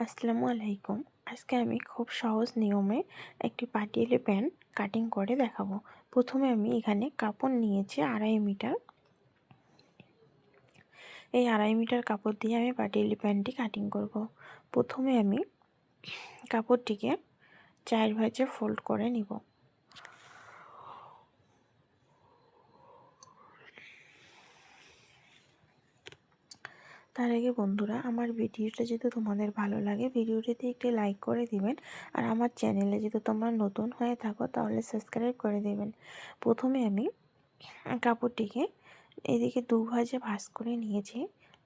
আসসালামু আলাইকুম। আজকে আমি খুব সহজ নিয়মে একটি পাটিয়ালা প্যান্ট কাটিং করে দেখাবো। প্রথমে আমি এখানে কাপড় নিয়েছি 2.5 মিটার। এই 2.5 মিটার কাপড় দিয়ে আমি পাটিয়ালা প্যান্টটি কাটিং করব। প্রথমে আমি কাপড়টিকে 4 ভাঁজে ফোল্ড করে নিব। তার আগে বন্ধুরা, আমার ভিডিওটা যদি তোমাদের ভালো লাগে ভিডিওটিতে একটি লাইক করে দিবেন, আর আমার চ্যানেলে যদি তোমরা নতুন হয়ে থাকো তাহলে সাবস্ক্রাইব করে দিবেন। প্রথমে আমি কাপড়টিকে এদিকে 2 ভাঁজে ভাঁজ করে নিয়েছি।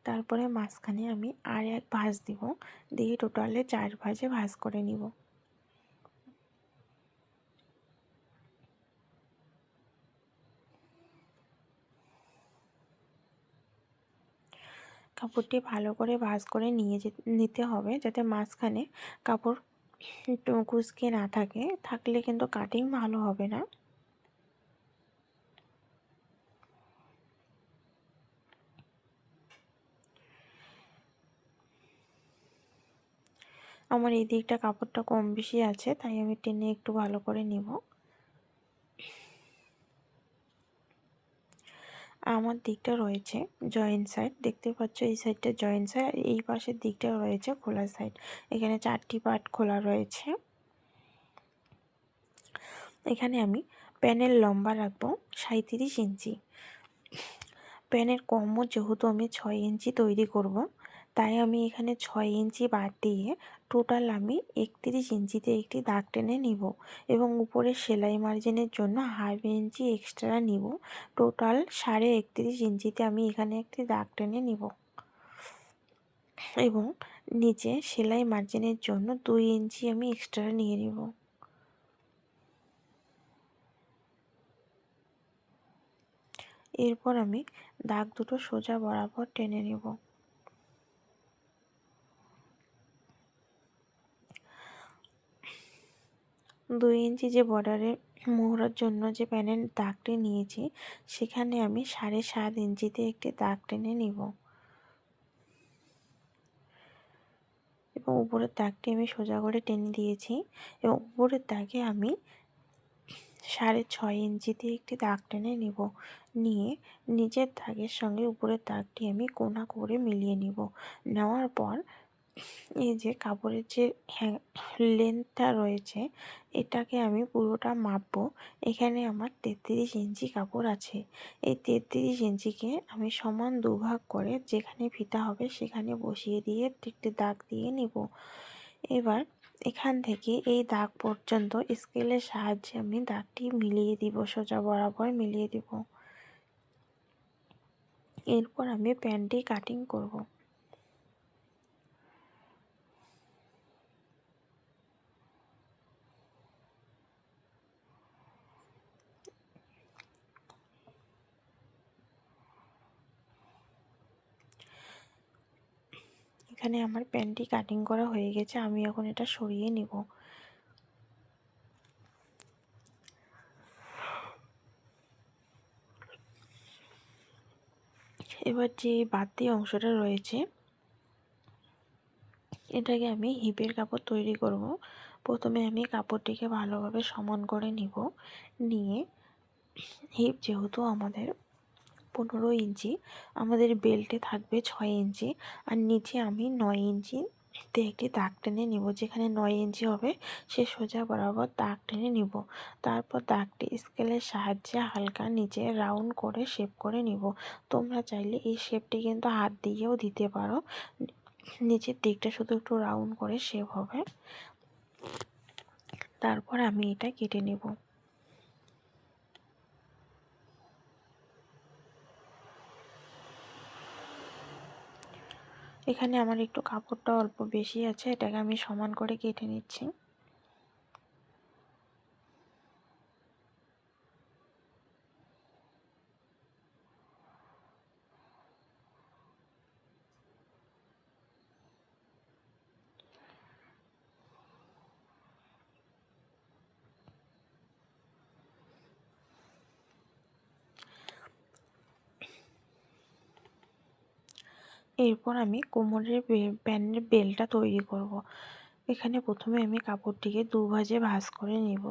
তারপরে মাঝখানে আমি আর এক ভাঁজ দিব, দিয়ে টোটালে 4 ভাঁজে ভাঁজ করে নিব। কাপড়টি ভালো করে ভাঁজ করে নিতে হবে, যাতে মাঝখানে কাপড় একটু কুঁচকে না থাকে, থাকলে কিন্তু কাটিং ভালো হবে না। আমার এই দিকটা কাপড়টা কম বেশি আছে, তাই আমি টেনে একটু ভালো করে নিব। আমার দিকটা রয়েছে জয়েন্ট সাইড, দেখতে পাচ্ছ এই সাইডটা জয়েন্ট সাইড, আর এই পাশের দিকটা রয়েছে খোলা সাইড। এখানে 4টি পার্ট খোলা রয়েছে। এখানে আমি প্যানের লম্বা রাখবো 37 ইঞ্চি। প্যানের কমও যেহেতু আমি 6 ইঞ্চি তৈরি করব, তাই আমি এখানে 6 ইঞ্চি বাদ দিয়ে টোটাল আমি 31 ইঞ্চিতে একটি দাগ টেনে নিব, এবং উপরে সেলাই মার্জিনের জন্য হাফ ইঞ্চি এক্সট্রা নিব। টোটাল 31.5 ইঞ্চিতে আমি এখানে একটি দাগ টেনে নিব, এবং নিচে সেলাই মার্জিনের জন্য 2 ইঞ্চি আমি এক্সট্রা নিয়ে নিব। এরপর আমি দাগ দুটো সোজা বরাবর টেনে নেব। 2 ইঞ্চি যে বর্ডারের মোহরার জন্য যে প্যানের দাগটি নিয়েছি, সেখানে আমি 7.5 ইঞ্চিতে একটি দাগ টেনে নিব, এবং উপরের দাগটি আমি সোজা করে টেনে দিয়েছি, এবং উপরের দাগে আমি 6.5 ইঞ্চিতে একটি দাগ টেনে নিব। নিয়ে নিচের দাগের সঙ্গে উপরের দাগটি আমি কোনা করে মিলিয়ে নিব। নেওয়ার পর এই যে কাপড়ের যে লেন্থটা রয়েছে, এটাকে আমি পুরোটা মাপবো। এখানে আমার 33 ইঞ্চি কাপড় আছে। এই 33 ইঞ্চিকে আমি সমান দুভাগ করে যেখানে ফিতা হবে সেখানে বসিয়ে দিয়ে একটি দাগ দিয়ে নিব। এবার এখান থেকে এই দাগ পর্যন্ত স্কেলের সাহায্যে আমি দাগটি মিলিয়ে দিব, সোজা বরাবর মিলিয়ে দিব। এরপর আমি প্যান্টটি কাটিং করব। এখানে আমার প্যান্টটি কাটিং করা হয়ে গেছে, আমি এখন এটা সরিয়ে নিব। এবার যে বাড়তি অংশটা রয়েছে, এটাকে আমি হিপের কাপড় তৈরি করব। প্রথমে আমি কাপড়টিকে ভালোভাবে সমান করে নিব। নিয়ে হিপ যেহেতু আমাদের 15 ইঞ্চি, আমাদের বেল্টে থাকবে 6 ইঞ্চি, আর নিচে আমি 9 ইঞ্চিতে একটি দাগ টেনে নিব। যেখানে 9 ইঞ্চি হবে সে সোজা বরাবর দাগ টেনে নিব। তারপর দাগটি স্কেলের সাহায্যে হালকা নিচে রাউন্ড করে শেপ করে নিব। তোমরা চাইলে এই শেপটি কিন্তু হাত দিয়েও দিতে পারো, নিচের দিকটা শুধু একটু রাউন্ড করে শেপ হবে। তারপর আমি এটা কেটে নেব। এখানে আমার একটু কাপড়টা অল্প বেশি আছে, এটাকে আমি সমান করে কেটে নিচ্ছি। এরপর আমি কোমরের প্যান্টের বেলটা তৈরি করব। এখানে প্রথমে আমি কাপড়টিকে দুভাজে ভাঁজ করে নিব।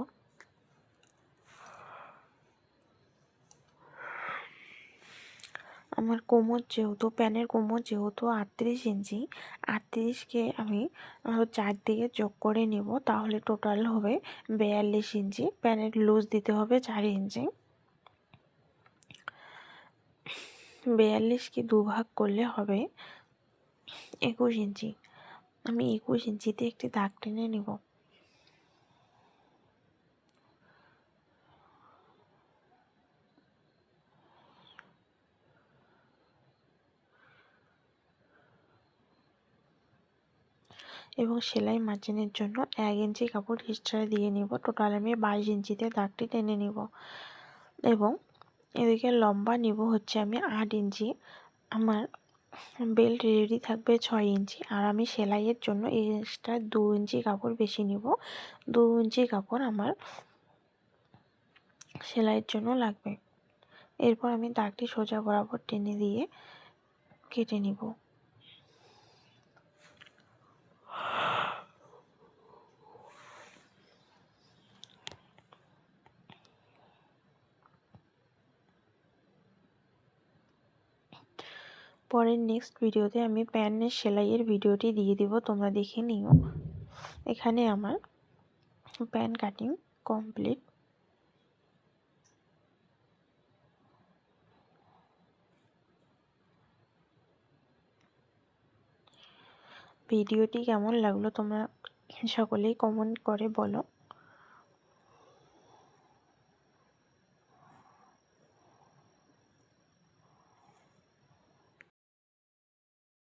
আমার কোমর যেহেতু প্যানের কোমর যেহেতু 38 ইঞ্চি, 38কে আমি চারদিকে যোগ করে নেব, তাহলে টোটাল হবে 42 ইঞ্চি। প্যানের লুজ দিতে হবে 4 ইঞ্চি। 42কে দুভাগ করলে হবে 21 ইঞ্চি। আমি 21 ইঞ্চিতে একটি দাগ টেনে নেব। এবং সেলাই মার্জিনের জন্য 1 ইঞ্চি কাপড় এক্সট্রা দিয়ে নিব। টোটাল আমি 22 ইঞ্চিতে দাগটি টেনে নিব। এবং এদিকে লম্বা নিব হচ্ছে আমি 8 ইঞ্চি। আমার বেল্ট রেডি থাকবে 6 ইঞ্চি, আর আমি সেলাইয়ের জন্য এক্সট্রা 2 ইঞ্চি কাপড় বেশি নিব। 2 ইঞ্চি কাপড় আমার সেলাইয়ের জন্য লাগবে। এরপর আমি দাগটি সোজা বরাবর টেনে দিয়ে কেটে নিব। পরের নেক্সট ভিডিওতে আমি প্যান্টের সেলাইয়ের ভিডিওটি দিয়ে দিব, তোমরা দেখে নিও। এখানে আমার প্যান্ট কাটিং কমপ্লিট। ভিডিওটি কেমন লাগলো তোমরা সকলেই কমেন্ট করে বলো।